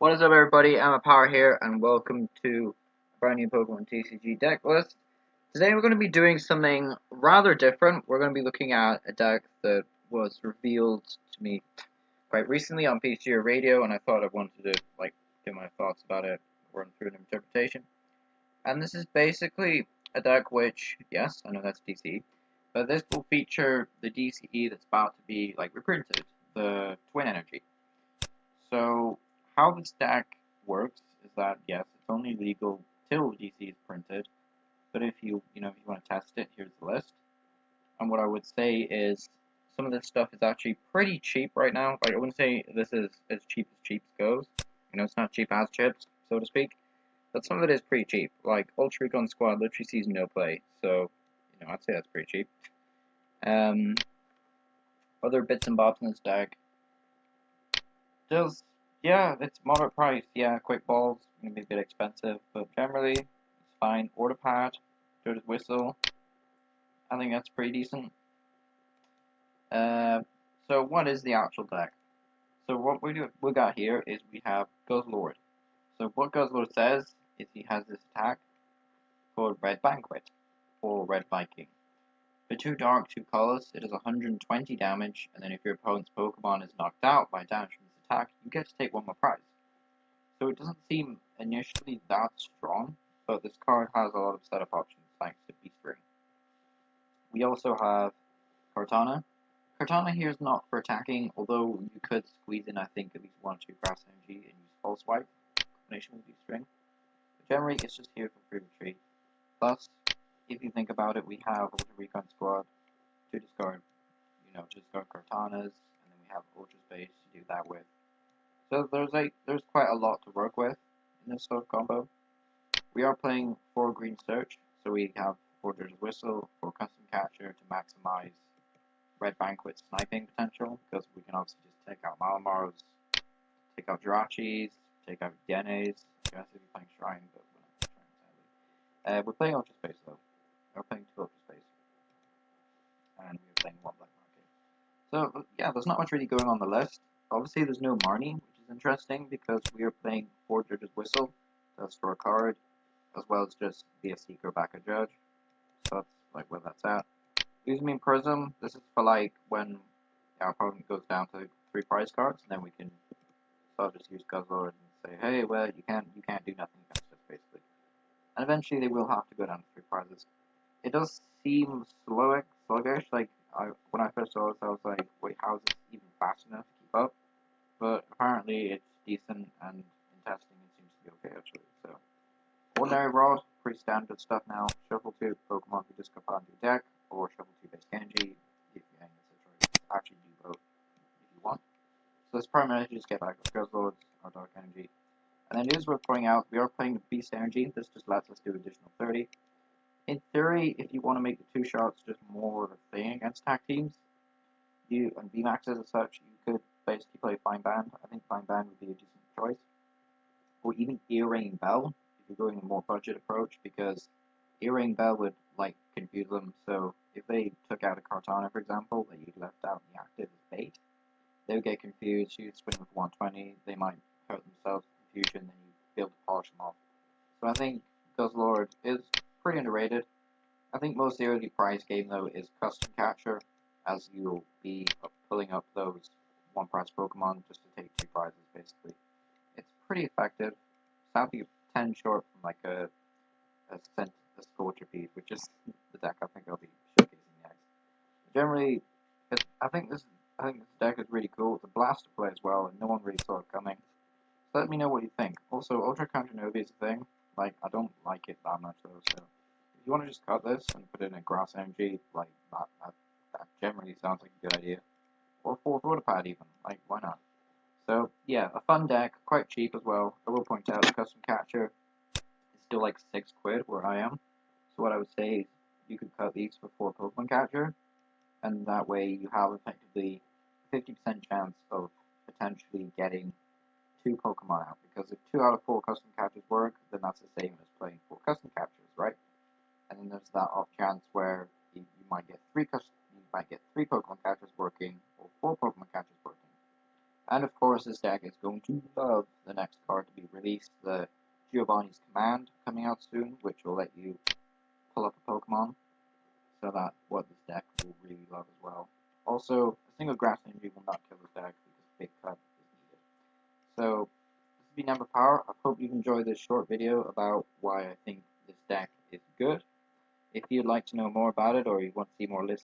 What is up, everybody? I'm a Power here, and welcome to a brand new Pokemon TCG deck list. Today, we're going to be doing something rather different. We're going to be looking at a deck that was revealed to me quite recently on PCG Radio, and I thought I wanted to give my thoughts about it, run through an interpretation. And this is basically a deck which, yes, I know that's DCE, but this will feature the DCE that's about to be reprinted, the Twin Energy. So how this deck works is that yes, it's only legal till the DC is printed. But if you want to test it, here's the list. And what I would say is some of this stuff is actually pretty cheap right now. I wouldn't say this is as cheap goes. It's not cheap as chips, so to speak. But some of it is pretty cheap. Like Ultra Recon Squad literally sees no play, so I'd say that's pretty cheap. Other bits and bobs in this deck. Yeah, it's moderate price. Yeah, quick balls, gonna be a bit expensive, but generally it's fine. Order pad, Dirty Whistle, I think that's pretty decent. So what is the actual deck? So what we got here is we have Guzzlord. So what Guzzlord says is he has this attack called Red Banquet or Red Viking. For 2 dark, 2 colors, it is 120 damage, and then if your opponent's Pokemon is knocked out by damage from this attack, you get to take 1 more prize. So it doesn't seem initially that strong, but this card has a lot of setup options thanks to Beast Ring. We also have Kartana. Kartana here is not for attacking, although you could squeeze in I think at least 1 or 2 grass energy and use Pulse Swipe in combination with Beast Ring. But generally it's just here for free retreat. Plus, if you think about it, we have Ultra Recon Squad to discard, discard Kartanas, and then we have Ultra Space to do that with. So there's quite a lot to work with in this sort of combo. We are playing 4 Green Search, so we have 4 Dirty Whistle, 4 Custom Catcher to maximize Red Banquet sniping potential, because we can obviously just take out Malamaros, take out Jirachis, take out Yenes. I guess if you're playing Shrine, but we're not playing Shrine sadly. We're playing Ultra Space though. We're playing 2 Ultra Space. And we're playing 1 Black Market. So yeah, there's not much really going on the list. Obviously there's no Marnie, which is interesting because we are playing 4 Judge's Whistle. That's for a card, as well as just be a Seeker back a Judge. So that's where that's at. Using Prism, this is for when our opponent goes down to 3 prize cards, and then we can sort of just use Guzzlord and say, hey, well, you can't do nothing against us, basically. And eventually they will have to go down to 3 prizes. It does seem sluggish. When I first saw this, I was like, wait, how is this even fast enough to keep up? But apparently it's decent, and in testing it seems to be okay, actually. So, Ordinary Rod, pretty standard stuff now. Shuffle 2 Pokemon who discard part of your deck, or Shuffle 2 base energy, if you're getting this choice. Actually do both if you want. So this primarily just get back with Guzzlords or Dark Energy. And then it is worth pointing out, we are playing the Beast Energy. This just lets us do additional 30. In theory, if you want to make the 2 shots just more of a thing against attack teams, and VMAXs as such, you could basically play Fine Band. I think Fine Band would be a decent choice. Or even Earring Bell, if you're going a more budget approach, because Earring Bell would confuse them. So if they took out a Kartana, for example, that you'd left out in the active as bait, they would get confused, you'd swing with 120, they might hurt themselves with confusion, then you'd be able to polish them off. So I think Guzzlord is pretty underrated. I think most of the early prize game though is Custom Catcher, as you'll be pulling up those 1 prize Pokemon just to take 2 prizes basically. It's pretty effective. Sadly 10 short from a Scorchipede, which is the deck I think I'll be showcasing next. Generally, I think this deck is really cool. It's a blast to play as well, and no one really saw it coming. So let me know what you think. Also, Ultra Counter Novi is a thing. I don't like it that much though, so if you want to just cut this and put it in a Grass Energy, that generally sounds like a good idea. Or 4th Order Pad even, why not? So yeah, a fun deck, quite cheap as well. I will point out the Custom Catcher is still 6 quid where I am. So what I would say is you could cut these for 4 Pokemon Catcher, and that way you have effectively a 50% chance of potentially getting 2 Pokemon out, because if 2 out of 4 Custom Catchers work, then that's the same as playing 4 Custom Catchers, right? And then there's that off chance where you might get 3 Pokemon Catchers working, or 4 Pokemon Catchers working. And of course, course, this deck is going to love the next card to be released, the Giovanni's Command, coming out soon, which will let you pull up a Pokemon. So that's what this deck will really love as well. Also, a single Grass Energy will not kill this deck because Big Cut is needed. So, this has been Number Power. I hope you've enjoyed this short video about why I think this deck is good. If you'd like to know more about it or you want to see more lists